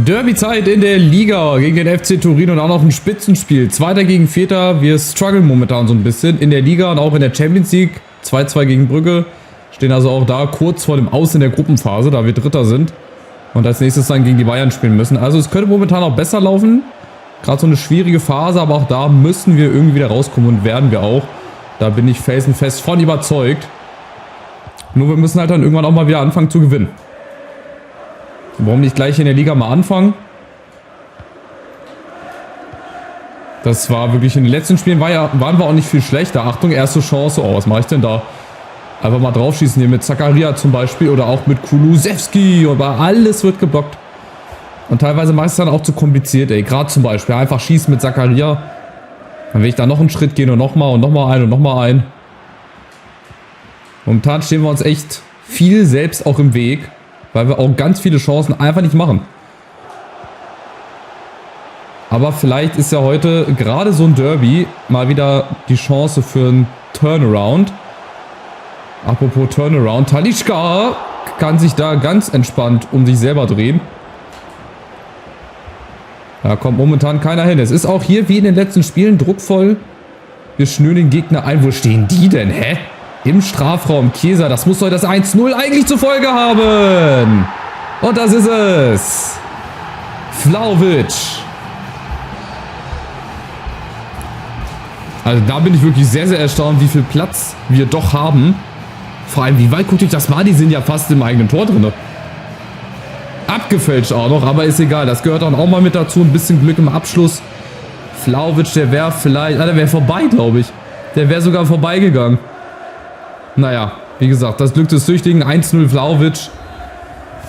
Derby-Zeit in der Liga gegen den FC Turin und auch noch ein Spitzenspiel. Zweiter gegen Vierter. Wir strugglen momentan so ein bisschen in der Liga und auch in der Champions League. 2-2 gegen Brügge. Stehen also auch da kurz vor dem Aus in der Gruppenphase, da wir Dritter sind. Und als nächstes dann gegen die Bayern spielen müssen. Also es könnte momentan auch besser laufen. Gerade so eine schwierige Phase, aber auch da müssen wir irgendwie wieder rauskommen und werden wir auch. Da bin ich felsenfest von überzeugt. Nur wir müssen halt dann irgendwann auch mal wieder anfangen zu gewinnen. Warum nicht gleich in der Liga mal anfangen? Das war wirklich in den letzten Spielen waren wir auch nicht viel schlechter. Achtung, erste Chance. Oh, was mache ich denn da? Einfach mal draufschießen hier mit Zakaria zum Beispiel oder auch mit Kulusewski. Aber alles wird geblockt. Und teilweise mache ich es dann auch zu kompliziert, ey. Gerade zum Beispiel einfach schießen mit Zakaria. Dann will ich da noch einen Schritt gehen und nochmal ein und nochmal ein. Momentan stehen wir uns echt viel selbst auch im Weg. Weil wir auch ganz viele Chancen einfach nicht machen. Aber vielleicht ist ja heute gerade so ein Derby mal wieder die Chance für einen Turnaround. Apropos Turnaround, Talisca kann sich da ganz entspannt um sich selber drehen. Da kommt momentan keiner hin. Es ist auch hier wie in den letzten Spielen druckvoll. Wir schnüren den Gegner ein. Wo stehen die denn? Hä? Im Strafraum. Chiesa, das muss doch das 1-0 eigentlich zur Folge haben. Und das ist es. Vlahovic. Also da bin ich wirklich sehr, sehr erstaunt, wie viel Platz wir doch haben. Vor allem, wie weit guckt euch das mal? Die sind ja fast im eigenen Tor drin. Abgefälscht auch noch, aber ist egal. Das gehört dann auch mal mit dazu. Ein bisschen Glück im Abschluss. Vlahovic, der wäre vielleicht... der wäre vorbei, glaube ich. Der wäre sogar vorbeigegangen. Naja, wie gesagt, das Glück des Süchtigen. 1-0 Vlahovic.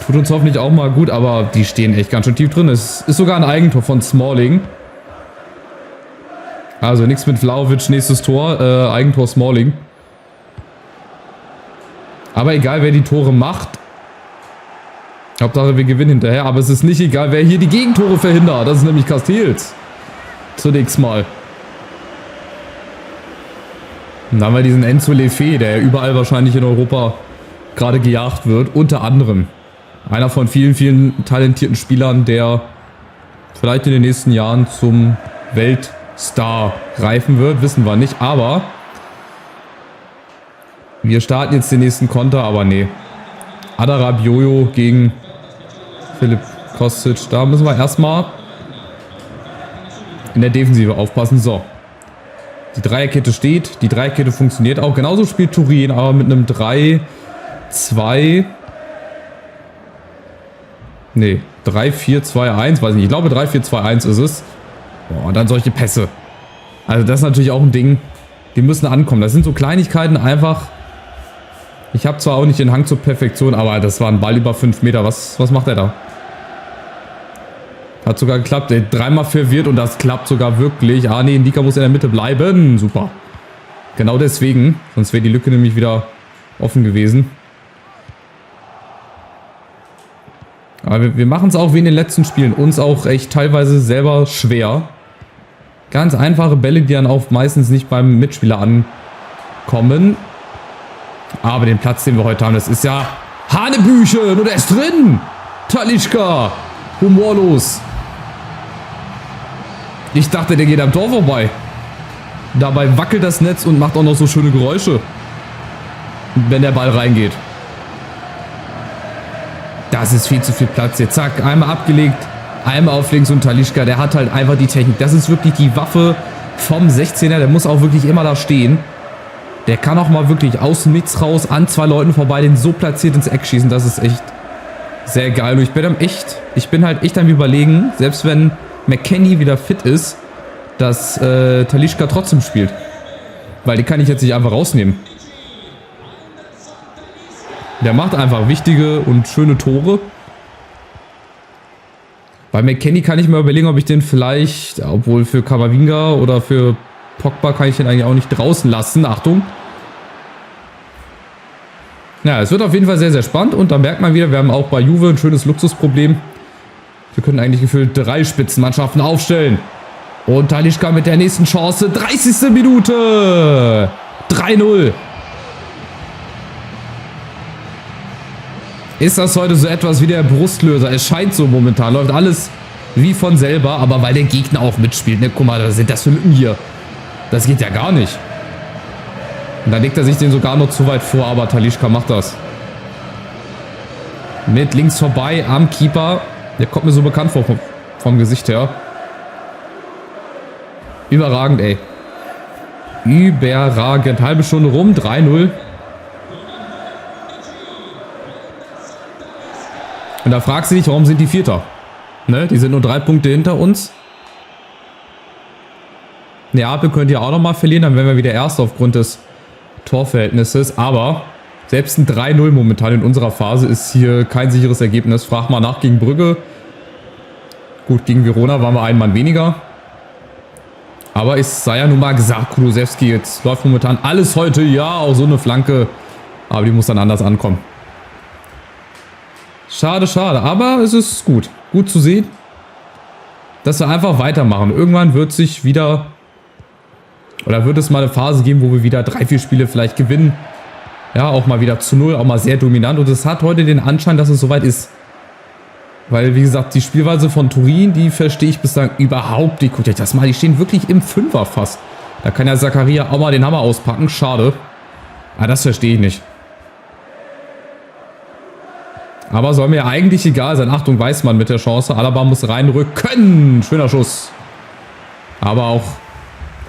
Tut uns hoffentlich auch mal gut, aber die stehen echt ganz schön tief drin. Es ist sogar ein Eigentor von Smalling. Also nichts mit Vlahovic, nächstes Tor. Eigentor Smalling. Aber egal, wer die Tore macht. Hauptsache, wir gewinnen hinterher. Aber es ist nicht egal, wer hier die Gegentore verhindert. Das ist nämlich Castells. Zunächst mal. Und dann haben wir diesen Enzo Lefebvre, der überall wahrscheinlich in Europa gerade gejagt wird. Unter anderem. Einer von vielen, vielen talentierten Spielern, der vielleicht in den nächsten Jahren zum Weltstar reifen wird. Wissen wir nicht. Aber wir starten jetzt den nächsten Konter. Aber nee. Adara Bioyo gegen Filip Kostic. Da müssen wir erstmal in der Defensive aufpassen. So. Die Dreierkette steht. Die Dreierkette funktioniert auch. Genauso spielt Turin, aber mit einem 3-2. Nee, 3-4-2-1. Weiß nicht. Ich glaube 3-4-2-1 ist es. Boah, und dann solche Pässe. Also das ist natürlich auch ein Ding. Die müssen ankommen. Das sind so Kleinigkeiten einfach. Ich habe zwar auch nicht den Hang zur Perfektion, aber das war ein Ball über 5 Meter. Was macht er da? Hat sogar geklappt. Ey, dreimal verwirrt und das klappt sogar wirklich. Ah nee, Ndika muss in der Mitte bleiben. Super. Genau deswegen. Sonst wäre die Lücke nämlich wieder offen gewesen. Aber wir machen es auch wie in den letzten Spielen. Uns auch echt teilweise selber schwer. Ganz einfache Bälle, die dann auch meistens nicht beim Mitspieler ankommen. Aber den Platz, den wir heute haben, das ist ja Hanebüchen. Und er ist drin. Talisca. Humorlos. Ich dachte, der geht am Tor vorbei. Dabei wackelt das Netz und macht auch noch so schöne Geräusche. Wenn der Ball reingeht. Das ist viel zu viel Platz hier. Zack, einmal abgelegt. Einmal auf links und Talisca, der hat halt einfach die Technik. Das ist wirklich die Waffe vom 16er. Der muss auch wirklich immer da stehen. Der kann auch mal wirklich aus dem Nichts raus an 2 Leuten vorbei, den so platziert ins Eck schießen. Das ist echt sehr geil. Und ich bin halt echt am Überlegen, selbst wenn McKennie wieder fit ist, dass Talisca trotzdem spielt. Weil die kann ich jetzt nicht einfach rausnehmen. Der macht einfach wichtige und schöne Tore. Bei McKennie kann ich mir überlegen, ob ich den vielleicht, obwohl für Camavinga oder für Pogba kann ich den eigentlich auch nicht draußen lassen. Achtung. Ja, es wird auf jeden Fall sehr, sehr spannend. Und da merkt man wieder, wir haben auch bei Juve ein schönes Luxusproblem. Wir können eigentlich gefühlt 3 Spitzenmannschaften aufstellen. Und Talisca mit der nächsten Chance. 30. Minute. 3-0. ist das heute so etwas wie der Brustlöser. Es scheint so momentan. Läuft alles wie von selber, aber weil der Gegner auch mitspielt. Ne? Guck mal, was sind das für Lücken hier? Das geht ja gar nicht. Und dann legt er sich den sogar noch zu weit vor, aber Talisca macht das. Mit links vorbei am Keeper. Der kommt mir so bekannt vor vom Gesicht her. Überragend, ey. Überragend. Halbe Stunde rum, 3-0. Und da fragst du dich, warum sind die Vierter? Ne? Die sind nur 3 Punkte hinter uns. Neapel könnt ihr auch nochmal verlieren, dann wären wir wieder Erster aufgrund des Torverhältnisses. Aber selbst ein 3-0 momentan in unserer Phase ist hier kein sicheres Ergebnis. Frag mal nach gegen Brügge. Gut, gegen Verona waren wir einen Mann weniger. Aber es sei ja nun mal gesagt, Kulusewski, jetzt läuft momentan alles heute. Ja, auch so eine Flanke. Aber die muss dann anders ankommen. Schade, schade. Aber es ist gut. Gut zu sehen, dass wir einfach weitermachen. Irgendwann wird sich wieder... Oder wird es mal eine Phase geben, wo wir wieder 3-4 Spiele vielleicht gewinnen. Ja, auch mal wieder zu 0, auch mal sehr dominant. Und es hat heute den Anschein, dass es soweit ist. Weil, wie gesagt, die Spielweise von Turin, die verstehe ich bislang überhaupt nicht. Guckt euch das mal, die stehen wirklich im Fünfer fast. Da kann ja Zakaria auch mal den Hammer auspacken. Schade. Aber das verstehe ich nicht. Aber soll mir ja eigentlich egal sein. Achtung, Weißmann mit der Chance. Alaba muss reinrücken. Schöner Schuss. Aber auch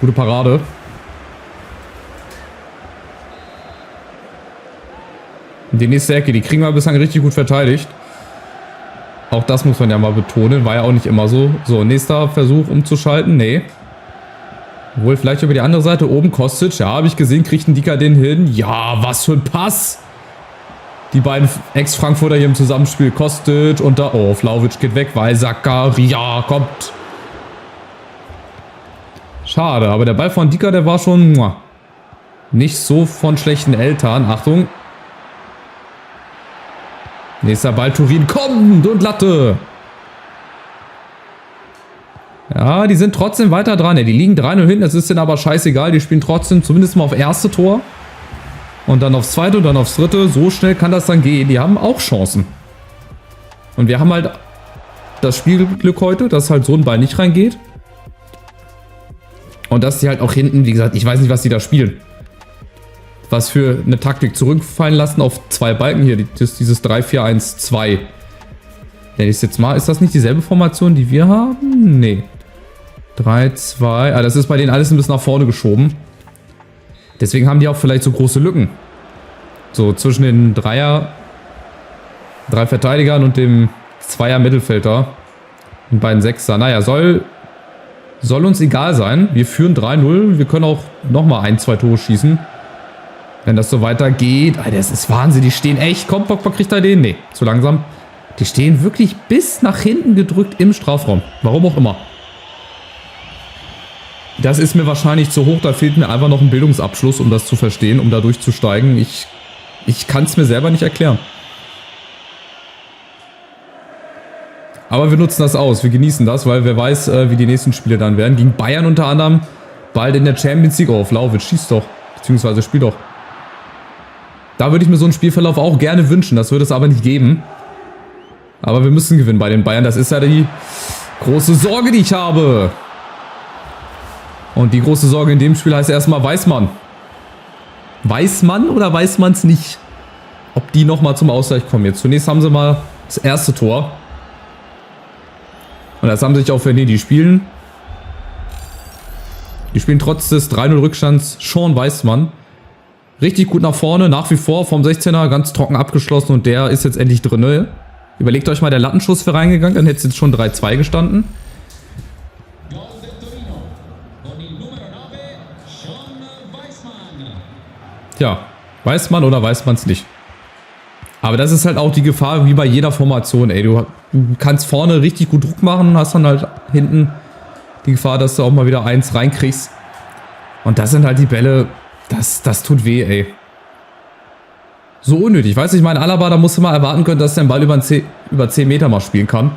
gute Parade. Die nächste Ecke, die kriegen wir bislang richtig gut verteidigt. Auch das muss man ja mal betonen. War ja auch nicht immer so. So, nächster Versuch umzuschalten. Nee. Wohl vielleicht über die andere Seite. Oben Kostic. Ja, habe ich gesehen. Kriegt ein Dicker den hin. Ja, was für ein Pass. Die beiden Ex-Frankfurter hier im Zusammenspiel. Kostic und da... Oh, Vlahovic geht weg, weil Zakaria kommt. Schade, aber der Ball von Dicker, der war schon... nicht so von schlechten Eltern. Achtung. Nächster Ball, Turin kommt und Latte. Ja, die sind trotzdem weiter dran. Die liegen 3-0 hinten, das ist denen aber scheißegal. Die spielen trotzdem zumindest mal auf erste Tor. Und dann aufs zweite und dann aufs dritte. So schnell kann das dann gehen. Die haben auch Chancen. Und wir haben halt das Spielglück heute, dass halt so ein Ball nicht reingeht. Und dass die halt auch hinten, wie gesagt, ich weiß nicht, was die da spielen. Was für eine Taktik zurückfallen lassen auf 2 Balken hier. Dieses 3-4-1-2. Ja, ist jetzt mal, ist das nicht dieselbe Formation, die wir haben? Nee. 3-2. Ah, das ist bei denen alles ein bisschen nach vorne geschoben. Deswegen haben die auch vielleicht so große Lücken. So zwischen den 3 Verteidigern und dem 2er Mittelfelder. Und beiden 6er. Naja, soll uns egal sein. Wir führen 3-0. Wir können auch nochmal 1-2 Tore schießen. Wenn das so weitergeht. Alter, das ist Wahnsinn. Die stehen echt. Komm, Pogba kriegt er den? Nee, zu langsam. Die stehen wirklich bis nach hinten gedrückt im Strafraum. Warum auch immer. Das ist mir wahrscheinlich zu hoch. Da fehlt mir einfach noch ein Bildungsabschluss, um das zu verstehen, um da durchzusteigen. Ich kann es mir selber nicht erklären. Aber wir nutzen das aus. Wir genießen das, weil wer weiß, wie die nächsten Spiele dann werden. Gegen Bayern unter anderem. Bald in der Champions League. Oh, Vlahovic schießt doch. Beziehungsweise spielt doch. Da würde ich mir so einen Spielverlauf auch gerne wünschen. Das würde es aber nicht geben. Aber wir müssen gewinnen bei den Bayern. Das ist ja die große Sorge, die ich habe. Und die große Sorge in dem Spiel heißt erstmal Weißmann. Weißmann oder weiß man es nicht? Ob die nochmal zum Ausgleich kommen jetzt. Zunächst haben sie mal das erste Tor. Und das haben sie sich auch verdient. Die spielen trotz des 3-0 Rückstands Sean Weißmann. Richtig gut nach vorne, nach wie vor vom 16er, ganz trocken abgeschlossen und der ist jetzt endlich drin. Überlegt euch mal, der Lattenschuss wäre reingegangen, dann hätte es jetzt schon 3-2 gestanden. Tja, weiß man oder weiß man es nicht. Aber das ist halt auch die Gefahr, wie bei jeder Formation, ey. Du kannst vorne richtig gut Druck machen, hast dann halt hinten die Gefahr, dass du auch mal wieder 1 reinkriegst. Und das sind halt die Bälle... Das tut weh, ey. So unnötig. Weiß ich meine, Alaba, da musst du mal erwarten können, dass der den Ball über 10 Meter mal spielen kann.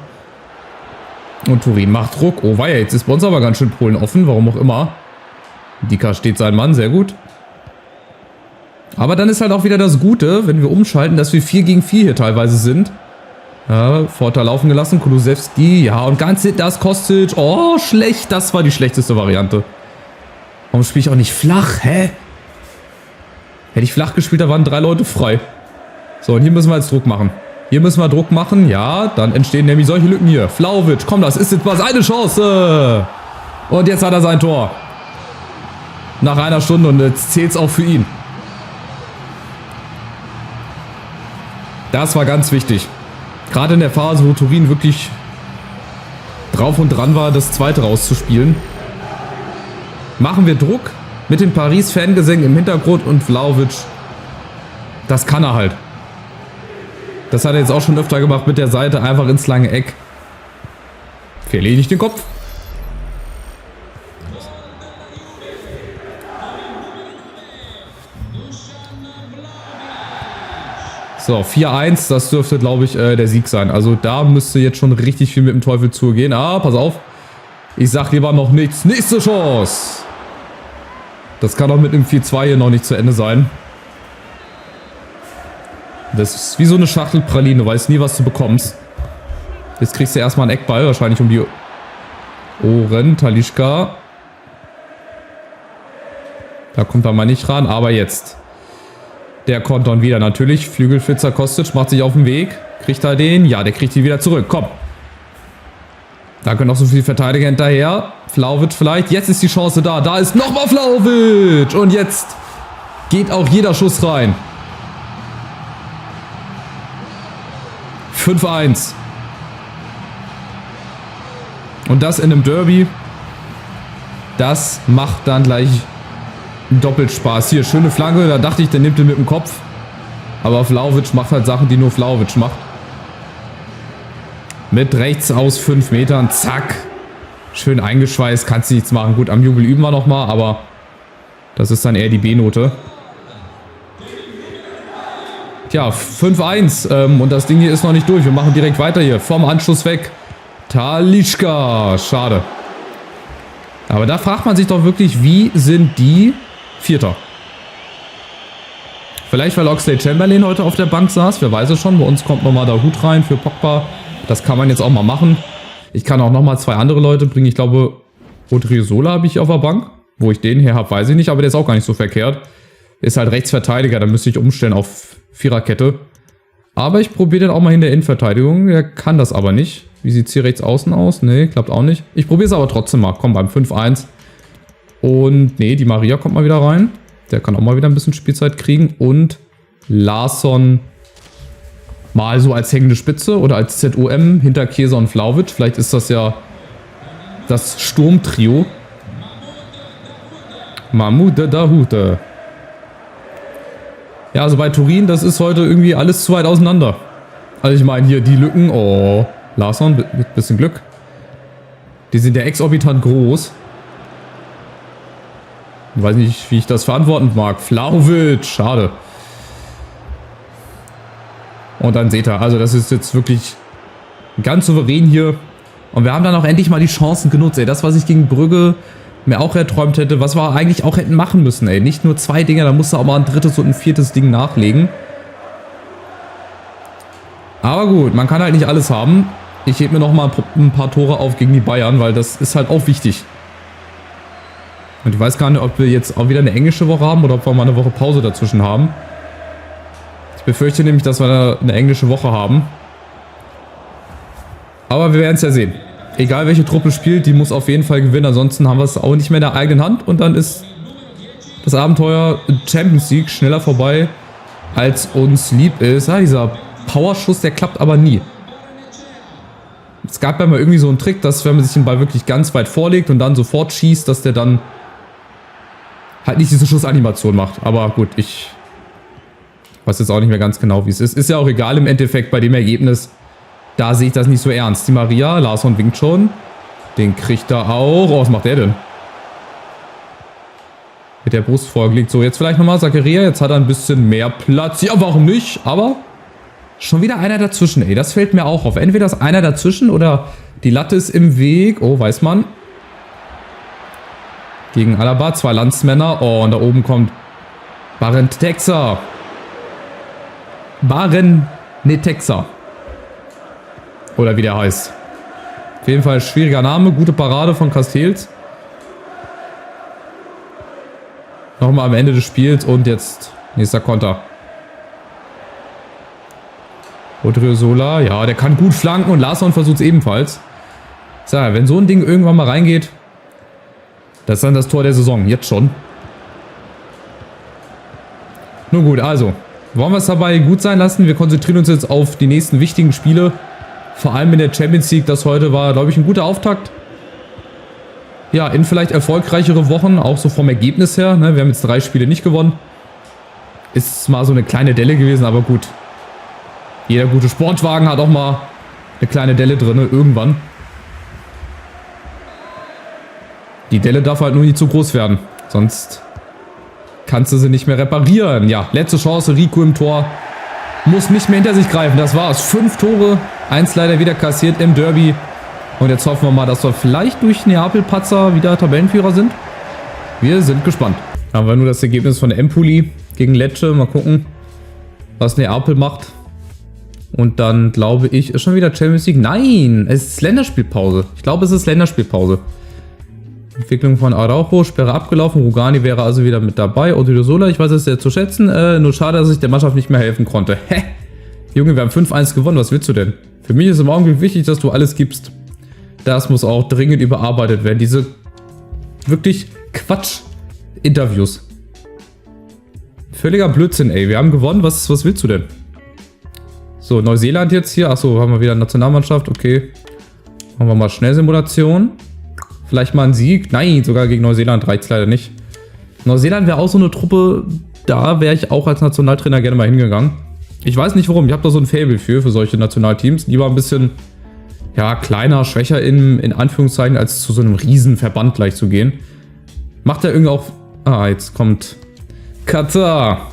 Und Turin macht Druck. Oh weia, jetzt ist bei uns aber ganz schön Polen offen, warum auch immer. Dika steht sein Mann, sehr gut. Aber dann ist halt auch wieder das Gute, wenn wir umschalten, dass wir 4 gegen 4 hier teilweise sind. Ja, Vorteil laufen gelassen, Kulusewski, ja, und ganz hinten das Kostic. Oh, schlecht, das war die schlechteste Variante. Warum spiele ich auch nicht flach, hä? Hätte ich flach gespielt, da waren 3 Leute frei. So, und hier müssen wir jetzt Druck machen. Hier müssen wir Druck machen, ja, dann entstehen nämlich solche Lücken hier. Vlahovic, komm, das ist jetzt mal seine Chance. Und jetzt hat er sein Tor. Nach einer Stunde und jetzt zählt es auch für ihn. Das war ganz wichtig. Gerade in der Phase, wo Turin wirklich drauf und dran war, das zweite rauszuspielen. Machen wir Druck mit den Paris-Fangesängen im Hintergrund und Vlahovic, das kann er halt. Das hat er jetzt auch schon öfter gemacht mit der Seite, einfach ins lange Eck. Verliere ich nicht den Kopf. So, 4-1, das dürfte, glaube ich, der Sieg sein. Also da müsste jetzt schon richtig viel mit dem Teufel zugehen. Ah, pass auf. Ich sag lieber noch nichts. Nächste Chance. Das kann auch mit einem 4-2 hier noch nicht zu Ende sein. Das ist wie so eine Schachtel Praline. Du weißt nie, was du bekommst. Jetzt kriegst du erstmal einen Eckball. Wahrscheinlich um die Ohren. Talisca. Da kommt er mal nicht ran. Aber jetzt. Der Kontern wieder natürlich. Flügelflitzer Kostic macht sich auf den Weg. Kriegt er den? Ja, der kriegt ihn wieder zurück. Komm. Da können noch so viele Verteidiger hinterher. Vlahovic vielleicht. Jetzt ist die Chance da. Da ist nochmal Vlahovic. Und jetzt geht auch jeder Schuss rein. 5-1. Und das in einem Derby. Das macht dann gleich doppelt Spaß. Hier, schöne Flanke. Da dachte ich, der nimmt den mit dem Kopf. Aber Vlahovic macht halt Sachen, die nur Vlahovic macht. Mit rechts aus 5 Metern. Zack. Schön eingeschweißt. Kannst du nichts machen. Gut, am Jubel üben wir nochmal. Aber das ist dann eher die B-Note. Tja, 5-1. Und das Ding hier ist noch nicht durch. Wir machen direkt weiter hier. Vom Anschluss weg. Talisca. Schade. Aber da fragt man sich doch wirklich, wie sind die Vierter? Vielleicht, weil Oxlade-Chamberlain heute auf der Bank saß. Wer weiß es schon. Bei uns kommt nochmal der Hut rein für Pogba. Das kann man jetzt auch mal machen. Ich kann auch nochmal 2 andere Leute bringen. Ich glaube, Odriozola habe ich auf der Bank. Wo ich den her habe, weiß ich nicht. Aber der ist auch gar nicht so verkehrt. Ist halt Rechtsverteidiger. Da müsste ich umstellen auf Viererkette. Aber ich probiere den auch mal in der Innenverteidigung. Der kann das aber nicht. Wie sieht es hier rechts außen aus? Nee, klappt auch nicht. Ich probiere es aber trotzdem mal. Komm, beim 5-1. Und nee, die Maria kommt mal wieder rein. Der kann auch mal wieder ein bisschen Spielzeit kriegen. Und Larsson mal so als hängende Spitze oder als ZOM hinter Chiesa und Vlahovic. Vielleicht ist das ja das Sturmtrio. Mahmoud Dahute. Ja, also bei Turin, das ist heute irgendwie alles zu weit auseinander. Also ich meine hier die Lücken. Oh, Larsson mit bisschen Glück. Die sind ja exorbitant groß. Ich weiß nicht, wie ich das verantworten mag. Vlahovic, schade. Und dann seht ihr, also das ist jetzt wirklich ganz souverän hier. Und wir haben dann auch endlich mal die Chancen genutzt. Ey, das, was ich gegen Brügge mir auch erträumt hätte, was wir eigentlich auch hätten machen müssen. Ey, nicht nur 2 Dinge, da musst du auch mal ein 3. und ein 4. Ding nachlegen. Aber gut, man kann halt nicht alles haben. Ich hebe mir noch mal ein paar Tore auf gegen die Bayern, weil das ist halt auch wichtig. Und ich weiß gar nicht, ob wir jetzt auch wieder eine englische Woche haben oder ob wir mal eine Woche Pause dazwischen haben. Ich befürchte nämlich, dass wir eine englische Woche haben. Aber wir werden es ja sehen. Egal welche Truppe spielt, die muss auf jeden Fall gewinnen. Ansonsten haben wir es auch nicht mehr in der eigenen Hand. Und dann ist das Abenteuer Champions League schneller vorbei, als uns lieb ist. Ja, dieser Powerschuss, der klappt aber nie. Es gab ja mal irgendwie so einen Trick, dass wenn man sich den Ball wirklich ganz weit vorlegt und dann sofort schießt, dass der dann halt nicht diese Schussanimation macht. Aber gut, ich weiß jetzt auch nicht mehr ganz genau, wie es ist. Ist ja auch egal im Endeffekt bei dem Ergebnis. Da sehe ich das nicht so ernst. Die Maria, Larsson winkt schon. Den kriegt er auch. Oh, was macht der denn? Mit der Brust vorgelegt. So, jetzt vielleicht nochmal Zakaria. Jetzt hat er ein bisschen mehr Platz. Ja, warum nicht? Aber schon wieder einer dazwischen, ey. Das fällt mir auch auf. Entweder ist einer dazwischen oder die Latte ist im Weg. Oh, weiß man. Gegen Alaba, 2 Landsmänner. Oh, und da oben kommt Barentexa. Barenetexa. Oder wie der heißt. Auf jeden Fall schwieriger Name. Gute Parade von Castells. Nochmal am Ende des Spiels und jetzt nächster Konter. Odriozola, ja, der kann gut flanken und Larsson versucht es ebenfalls. So, wenn so ein Ding irgendwann mal reingeht, das ist dann das Tor der Saison, jetzt schon. Nun gut, also, wollen wir es dabei gut sein lassen. Wir konzentrieren uns jetzt auf die nächsten wichtigen Spiele. Vor allem in der Champions League, das heute war, glaube ich, ein guter Auftakt. Ja, in vielleicht erfolgreichere Wochen, auch so vom Ergebnis her. Ne? Wir haben jetzt 3 Spiele nicht gewonnen. Ist mal so eine kleine Delle gewesen, aber gut. Jeder gute Sportwagen hat auch mal eine kleine Delle drin, irgendwann. Die Delle darf halt nur nicht zu groß werden, sonst kannst du sie nicht mehr reparieren. Ja, letzte Chance, Rico im Tor. Muss nicht mehr hinter sich greifen, das war's. 5 Tore, 1 leider wieder kassiert im Derby. Und jetzt hoffen wir mal, dass wir vielleicht durch Neapel-Patzer wieder Tabellenführer sind. Wir sind gespannt. Haben wir nur das Ergebnis von Empoli gegen Lecce. Mal gucken, was Neapel macht. Und dann glaube ich, ist schon wieder Champions League. Nein, es ist Länderspielpause. Ich glaube, es ist Länderspielpause. Entwicklung von Araujo, Sperre abgelaufen. Rugani wäre also wieder mit dabei. Odriozola, ich weiß es sehr zu schätzen. Nur schade, dass ich der Mannschaft nicht mehr helfen konnte. Hä? Junge, wir haben 5-1 gewonnen. Was willst du denn? Für mich ist im Augenblick wichtig, dass du alles gibst. Das muss auch dringend überarbeitet werden. Diese wirklich Quatsch-Interviews. Völliger Blödsinn, ey. Wir haben gewonnen. Was willst du denn? So, Neuseeland jetzt hier. Achso, haben wir wieder Nationalmannschaft. Okay. Machen wir mal Schnellsimulation. Vielleicht mal ein Sieg. Nein, sogar gegen Neuseeland reicht es leider nicht. Neuseeland wäre auch so eine Truppe, da wäre ich auch als Nationaltrainer gerne mal hingegangen. Ich weiß nicht warum. Ich habe da so ein Faible für solche Nationalteams. Lieber ein bisschen, ja, kleiner, schwächer in Anführungszeichen, als zu so einem Riesenverband gleich zu gehen. Macht er irgendwie auch... Ah, jetzt kommt Katar.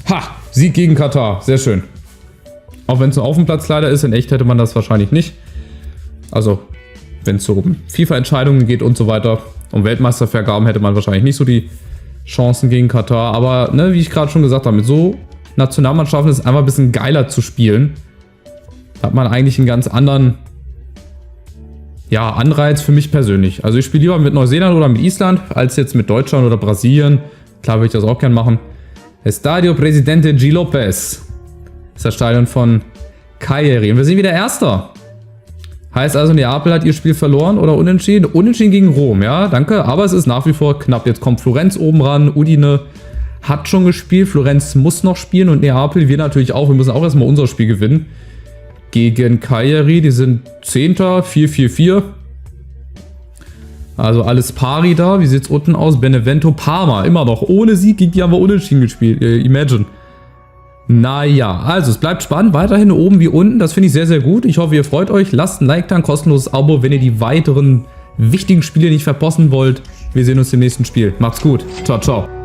Ha! Sieg gegen Katar. Sehr schön. Auch wenn es nur auf dem Platz leider ist. In echt hätte man das wahrscheinlich nicht. Also, wenn es so um FIFA-Entscheidungen geht und so weiter. Um Weltmeistervergaben hätte man wahrscheinlich nicht so die Chancen gegen Katar. Aber, ne, wie ich gerade schon gesagt habe, mit so Nationalmannschaften ist es einfach ein bisschen geiler zu spielen. Da hat man eigentlich einen ganz anderen, ja, Anreiz für mich persönlich. Also ich spiele lieber mit Neuseeland oder mit Island, als jetzt mit Deutschland oder Brasilien. Klar würde ich das auch gern machen. Estadio Presidente G. Lopez. Das ist das Stadion von Cagliari. Und wir sind wieder Erster. Heißt also, Neapel hat ihr Spiel verloren oder unentschieden? Unentschieden gegen Rom, ja, danke. Aber es ist nach wie vor knapp. Jetzt kommt Florenz oben ran. Udine hat schon gespielt. Florenz muss noch spielen und Neapel, wir natürlich auch. Wir müssen auch erstmal unser Spiel gewinnen. Gegen Cagliari, die sind 10. 4-4-4. Also alles pari da. Wie sieht es unten aus? Benevento, Parma, immer noch. Ohne Sieg, gegen die haben wir unentschieden gespielt. Imagine. Naja, also es bleibt spannend. Weiterhin oben wie unten. Das finde ich sehr, sehr gut. Ich hoffe, ihr freut euch. Lasst ein Like da, ein kostenloses Abo, wenn ihr die weiteren wichtigen Spiele nicht verpassen wollt. Wir sehen uns im nächsten Spiel. Macht's gut. Ciao, ciao.